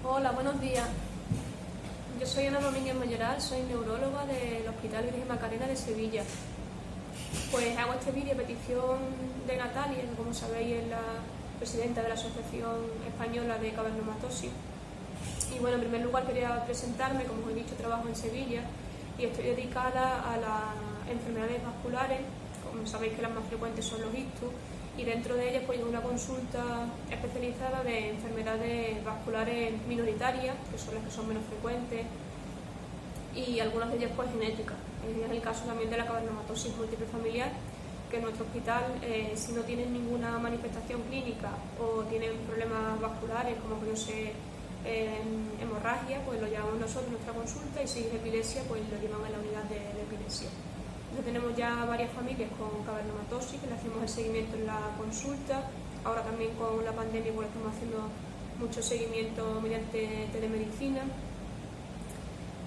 Hola, buenos días. Yo soy Ana Domínguez Mayoral, soy neuróloga del Hospital Virgen Macarena de Sevilla. Pues hago este vídeo a petición de Natalia, que como sabéis es la presidenta de la Asociación Española de Cavernomatosis. Y bueno, en primer lugar quería presentarme, como os he dicho, trabajo en Sevilla y estoy dedicada a las enfermedades vasculares. Como sabéis que las más frecuentes son los ictus, y dentro de ellas pues una consulta especializada de enfermedades vasculares minoritarias, que son las que son menos frecuentes, y algunas de ellas pues genéticas. Es el caso también de la cavernomatosis múltiple familiar, que en nuestro hospital, si no tienen ninguna manifestación clínica o tienen problemas vasculares, como puede ser hemorragia, pues lo llevamos nosotros en nuestra consulta, y si es epilepsia, pues lo llevamos en la unidad de epilepsia. Entonces tenemos ya varias familias con cavernomatosis, que le hacemos el seguimiento en la consulta. Ahora también con la pandemia pues estamos haciendo mucho seguimiento mediante telemedicina.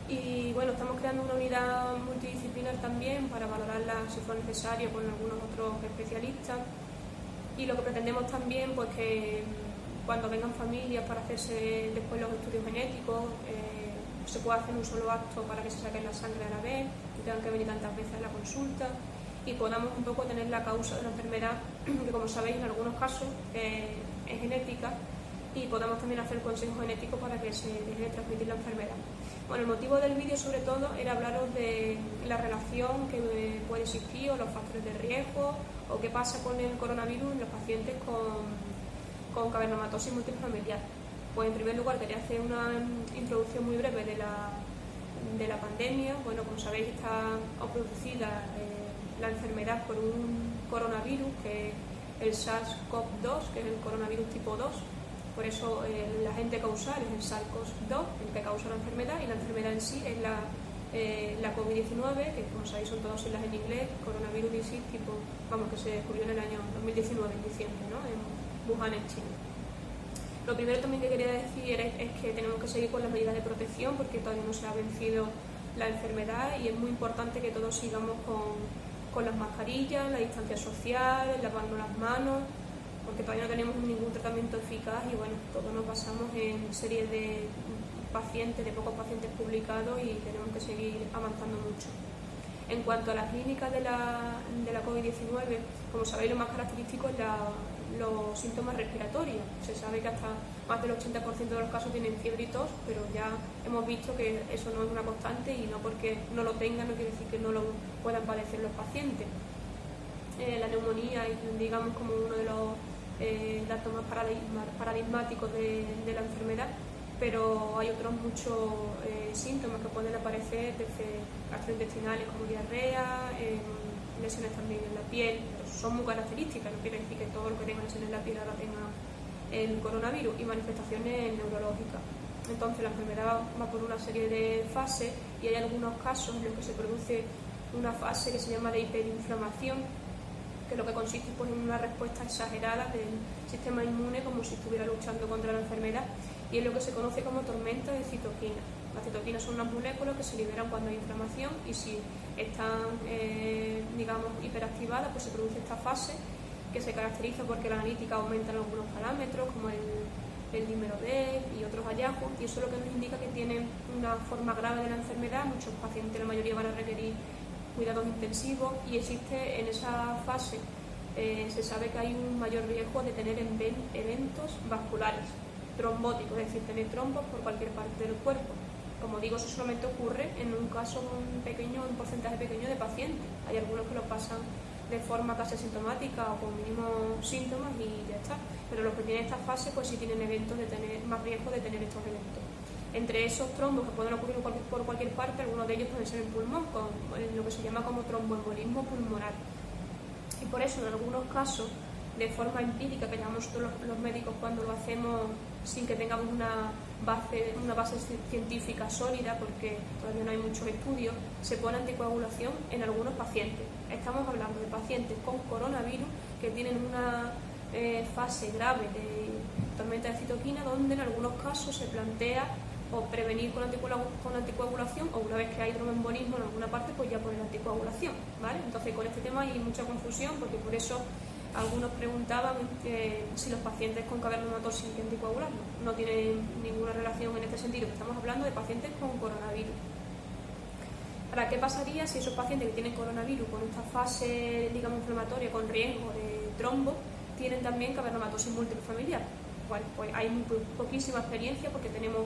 Y bueno, estamos creando una unidad multidisciplinar también para valorarla si fuera necesario con algunos otros especialistas. Y lo que pretendemos también, pues que cuando vengan familias para hacerse después los estudios genéticos, se pueda hacer un solo acto para que se saquen la sangre a la vez, y tengan que venir tantas veces a la consulta, y podamos un poco tener la causa de la enfermedad, que como sabéis en algunos casos es genética, y podamos también hacer consejo genético para que se deje de transmitir la enfermedad. Bueno, el motivo del vídeo sobre todo era hablaros de la relación que puede existir, o los factores de riesgo, o qué pasa con el coronavirus en los pacientes con cavernomatosis múltiple familiar. Pues en primer lugar quería hacer una introducción muy breve de la pandemia. Bueno, como sabéis, está producida la enfermedad por un coronavirus, que es el SARS-CoV-2, que es el coronavirus tipo 2. Por eso el agente causal es el SARS-CoV-2, el que causa la enfermedad, y la enfermedad en sí es la COVID-19, que como sabéis son todas siglas en inglés, coronavirus disease tipo, que se descubrió en el año 2019, en diciembre, ¿no? En Wuhan, en China. Lo primero también que quería decir es que tenemos que seguir con las medidas de protección, porque todavía no se ha vencido la enfermedad, y es muy importante que todos sigamos con las mascarillas, la distancia social, lavarnos las manos, porque todavía no tenemos ningún tratamiento eficaz, y bueno, todos nos basamos en series de pacientes, de pocos pacientes publicados, y tenemos que seguir avanzando mucho. En cuanto a las clínicas de la COVID-19, como sabéis, lo más característico es los síntomas respiratorios. Se sabe que hasta más del 80% de los casos tienen fiebre y tos, pero ya hemos visto que eso no es una constante, y no porque no lo tengan no quiere decir que no lo puedan padecer los pacientes. La neumonía es, digamos, como uno de los datos más paradigmáticos de la enfermedad, pero hay otros muchos síntomas que pueden aparecer desde gastrointestinales como diarrea, lesiones también en la piel, pero son muy características, no quiere decir que todo lo que tenga lesiones en la piel ahora tenga el coronavirus, y manifestaciones neurológicas. Entonces la enfermedad va por una serie de fases, y hay algunos casos en los que se produce una fase que se llama de hiperinflamación, que lo que consiste pues en una respuesta exagerada del sistema inmune, como si estuviera luchando contra la enfermedad, y es lo que se conoce como tormenta de citoquinas. Las citoquinas son unas moléculas que se liberan cuando hay inflamación, y si están, digamos, hiperactivadas, pues se produce esta fase, que se caracteriza porque la analítica aumenta en algunos parámetros, como el dímero D y otros hallazgos, y eso es lo que nos indica que tienen una forma grave de la enfermedad. Muchos pacientes, la mayoría, van a requerir cuidados intensivos, y existe en esa fase, se sabe que hay un mayor riesgo de tener eventos vasculares, trombóticos, es decir, tener trombos por cualquier parte del cuerpo. Como digo, eso solamente ocurre en un caso pequeño, un porcentaje pequeño de pacientes. Hay algunos que lo pasan de forma casi asintomática o con mínimos síntomas y ya está. Pero los que tienen esta fase pues sí tienen más riesgo de tener estos eventos. Entre esos trombos que pueden ocurrir por cualquier parte, algunos de ellos pueden ser en pulmón, con lo que se llama como tromboembolismo pulmonar. Y por eso en algunos casos, de forma empírica, que llamamos todos los médicos cuando lo hacemos sin que tengamos una base científica sólida, porque todavía no hay muchos estudios, se pone anticoagulación en algunos pacientes. Estamos hablando de pacientes con coronavirus que tienen una fase grave de tormenta de citoquina, donde en algunos casos se plantea o prevenir con anticoagulación, o una vez que hay tromboembolismo en alguna parte, pues ya poner anticoagulación, ¿vale? Entonces con este tema hay mucha confusión, porque por eso algunos preguntaban si los pacientes con cavernomatosis hay que anticoagularlos. No tienen ninguna relación en este sentido, estamos hablando de pacientes con coronavirus. ¿Para qué pasaría si esos pacientes que tienen coronavirus con esta fase, digamos, inflamatoria, con riesgo de trombo, tienen también cavernomatosis múltiple familiar? Bueno, pues hay muy poquísima experiencia porque tenemos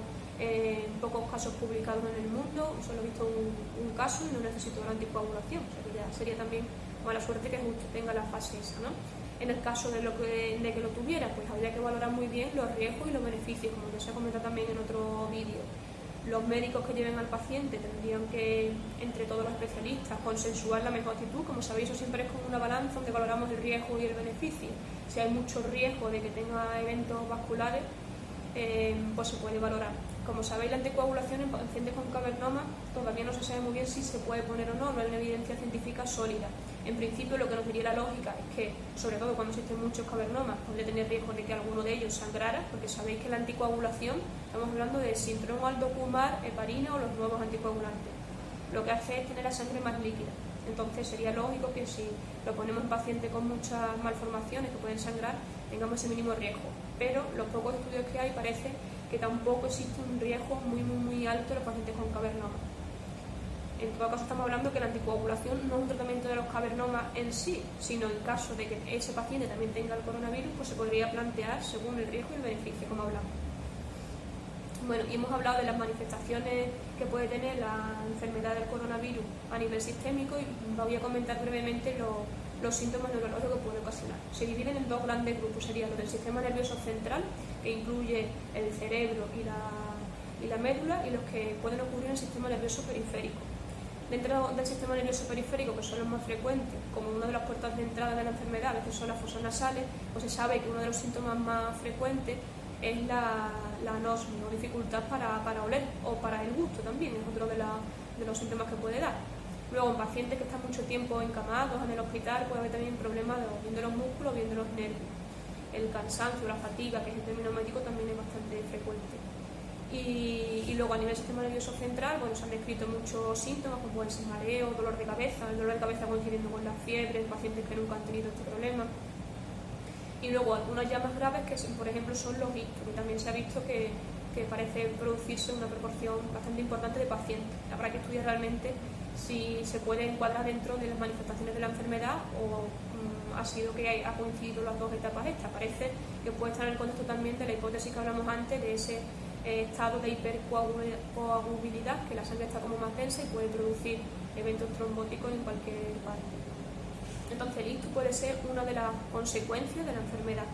pocos casos publicados en el mundo, solo he visto un caso y no necesito la anticoagulación, o sea que ya sería también mala suerte que justo tenga la fase esa, ¿no? En el caso de que lo tuviera, pues habría que valorar muy bien los riesgos y los beneficios, como ya se ha comentado también en otro vídeo. Los médicos que lleven al paciente tendrían que, entre todos los especialistas, consensuar la mejor actitud. Como sabéis, eso siempre es como una balanza donde valoramos el riesgo y el beneficio. Si hay mucho riesgo de que tenga eventos vasculares, pues se puede valorar. Como sabéis, la anticoagulación en pacientes con cavernoma todavía no se sabe muy bien si se puede poner o no, no hay una evidencia científica sólida. En principio, lo que nos diría la lógica es que, sobre todo cuando existen muchos cavernomas, podría tener riesgo de que alguno de ellos sangrara, porque sabéis que la anticoagulación, estamos hablando de síndrome aldohumar, heparina o los nuevos anticoagulantes. Lo que hace es tener la sangre más líquida. Entonces sería lógico que si lo ponemos en pacientes con muchas malformaciones que pueden sangrar, tengamos ese mínimo riesgo. Pero los pocos estudios que hay parece que tampoco existe un riesgo muy alto en los pacientes con cavernoma. En todo caso estamos hablando que la anticoagulación no es un tratamiento de los cavernomas en sí, sino en caso de que ese paciente también tenga el coronavirus, pues se podría plantear según el riesgo y el beneficio, como hablamos. Bueno, y hemos hablado de las manifestaciones que puede tener la enfermedad del coronavirus a nivel sistémico y voy a comentar brevemente los síntomas neurológicos que puede ocasionar. Se dividen en dos grandes grupos, sería lo del sistema nervioso central, que incluye el cerebro y la médula, y los que pueden ocurrir en el sistema nervioso periférico. Dentro del sistema nervioso periférico, que son los más frecuentes, como una de las puertas de entrada de la enfermedad, a veces son las fosas nasales, pues se sabe que uno de los síntomas más frecuentes es la anosmia o dificultad para oler o para el gusto también, es otro de los síntomas que puede dar. Luego, en pacientes que están mucho tiempo encamados en el hospital, puede haber también problemas bien de los músculos, bien de los nervios. El cansancio, la fatiga, que es el término médico, también es bastante frecuente. Y luego a nivel del sistema nervioso central, bueno, se han descrito muchos síntomas como pueden ser mareo, dolor de cabeza, el dolor de cabeza coincidiendo con la fiebre, en pacientes que nunca han tenido este problema. Y luego algunas ya más graves que, por ejemplo, son los ictus, que también se ha visto que parece producirse una proporción bastante importante de pacientes. Habrá que estudiar realmente si se puede encuadrar dentro de las manifestaciones de la enfermedad o ha sido que ha coincidido las dos etapas estas. Parece que puede estar en el contexto también de la hipótesis que hablamos antes de ese estado de hipercoagulabilidad, que la sangre está como más densa y puede producir eventos trombóticos en cualquier parte. Entonces el ictus puede ser una de las consecuencias de la enfermedad.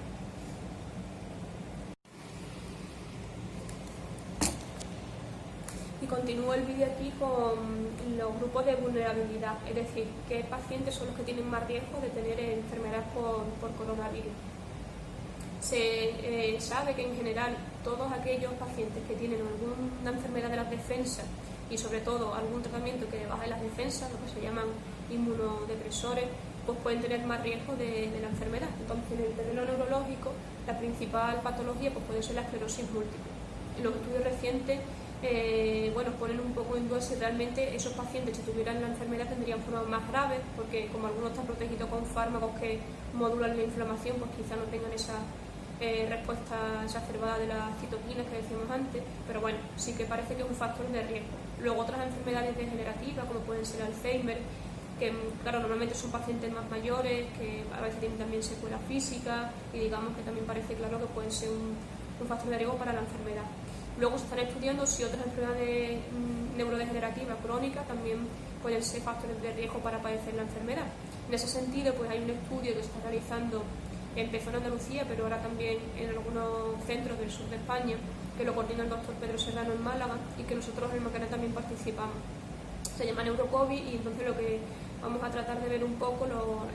Y continúo el vídeo aquí con los grupos de vulnerabilidad, es decir, qué pacientes son los que tienen más riesgo de tener enfermedad por coronavirus. Se sabe que en general todos aquellos pacientes que tienen alguna enfermedad de las defensas y sobre todo algún tratamiento que baje las defensas, lo que se llaman inmunodepresores, pues pueden tener más riesgo de la enfermedad. Entonces, en el terreno neurológico, la principal patología pues puede ser la esclerosis múltiple. En los estudios recientes ponen un poco en duda si realmente esos pacientes, si tuvieran la enfermedad, tendrían formas más graves, porque como algunos están protegidos con fármacos que modulan la inflamación, pues quizá no tengan esa respuesta exacerbada de las citoquinas que decíamos antes, pero bueno, sí que parece que es un factor de riesgo. Luego otras enfermedades degenerativas, como pueden ser Alzheimer, que claro, normalmente son pacientes más mayores, que a veces tienen también secuelas físicas y digamos que también parece claro que pueden ser un factor de riesgo para la enfermedad. Luego se están estudiando si otras enfermedades neurodegenerativas crónicas también pueden ser factores de riesgo para padecer la enfermedad. En ese sentido, pues hay un estudio que se está realizando, empezó en Andalucía, pero ahora también en algunos centros del sur de España, que lo coordina el doctor Pedro Serrano en Málaga y que nosotros en Macarena también participamos. Se llama NeuroCovid y entonces lo que vamos a tratar de ver un poco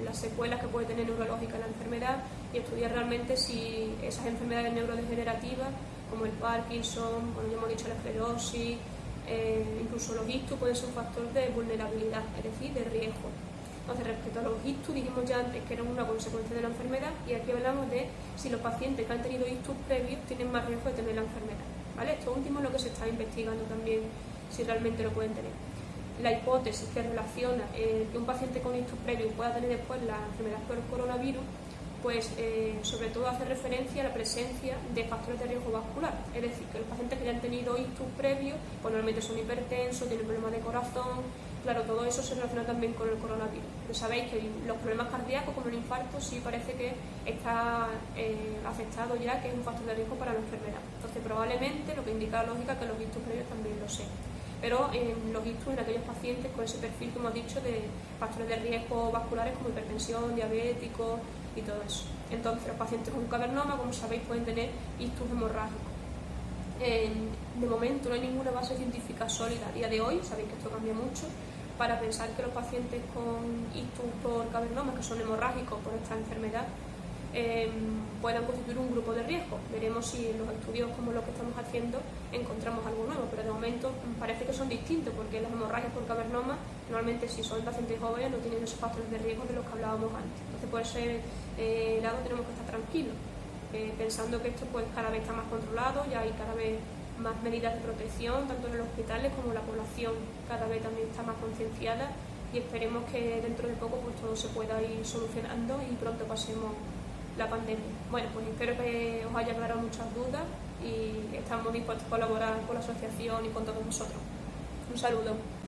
las secuelas que puede tener neurológica la enfermedad y estudiar realmente si esas enfermedades neurodegenerativas como el Parkinson, como ya hemos dicho, la esclerosis, incluso los ictus pueden ser un factor de vulnerabilidad, es decir, de riesgo. Entonces, respecto a los ictus, dijimos ya antes que eran una consecuencia de la enfermedad y aquí hablamos de si los pacientes que han tenido ictus previos tienen más riesgo de tener la enfermedad, ¿vale? Esto último es lo que se está investigando también, si realmente lo pueden tener. La hipótesis que relaciona que un paciente con ictus previos pueda tener después la enfermedad por coronavirus pues sobre todo hace referencia a la presencia de factores de riesgo vascular, es decir, que los pacientes que ya han tenido ictus previos, pues normalmente son hipertensos, tienen problemas de corazón, claro, todo eso se relaciona también con el coronavirus. Pero sabéis que los problemas cardíacos, como el infarto, sí parece que está afectado ya, que es un factor de riesgo para la enfermedad. Entonces, probablemente, lo que indica la lógica, que los ictus previos también lo sean. Pero en los ictus, en aquellos pacientes con ese perfil, como he dicho, de factores de riesgo vasculares como hipertensión, diabéticos y todo eso. Entonces, los pacientes con cavernoma, como sabéis, pueden tener ictus hemorrágicos. De momento no hay ninguna base científica sólida a día de hoy, sabéis que esto cambia mucho, para pensar que los pacientes con ictus por cavernoma, que son hemorrágicos por esta enfermedad, puedan constituir un grupo de riesgo. Veremos si en los estudios como los que estamos haciendo encontramos algo nuevo, pero de momento parece que son distintos, porque las hemorragias por cavernoma normalmente, si son pacientes jóvenes, no tienen esos factores de riesgo de los que hablábamos antes. Entonces, por ese lado tenemos que estar tranquilos, pensando que esto pues cada vez está más controlado, ya hay cada vez más medidas de protección, tanto en los hospitales como en la población cada vez también está más concienciada, y esperemos que dentro de poco pues todo se pueda ir solucionando y pronto pasemos la pandemia. Bueno, pues espero que os haya aclarado muchas dudas y estamos dispuestos a colaborar con la asociación y con todos vosotros. Un saludo.